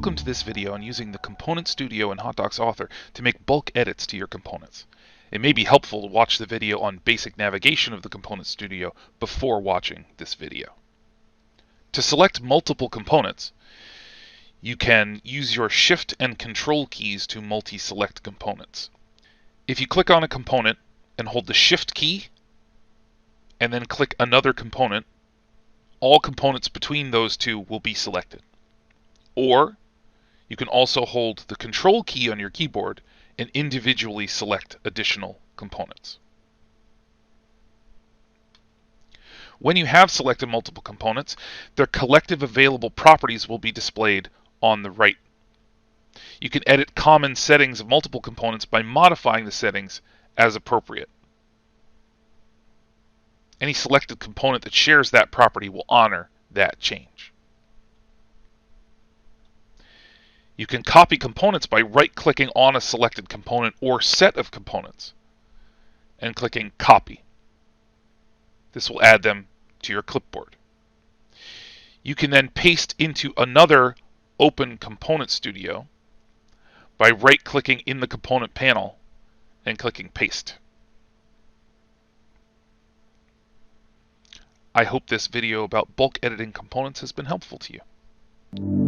Welcome to this video on using the Component Studio in HotDocs Author to make bulk edits to your components. It may be helpful to watch the video on basic navigation of the Component Studio before watching this video. To select multiple components, you can use your Shift and Control keys to multi-select components. If you click on a component and hold the Shift key and then click another component, all components between those two will be selected. Or you can also hold the Control key on your keyboard and individually select additional components. When you have selected multiple components, their collective available properties will be displayed on the right. You can edit common settings of multiple components by modifying the settings as appropriate. Any selected component that shares that property will honor that change. You can copy components by right-clicking on a selected component or set of components and clicking Copy. This will add them to your clipboard. You can then paste into another open Component Studio by right-clicking in the component panel and clicking Paste. I hope this video about bulk editing components has been helpful to you.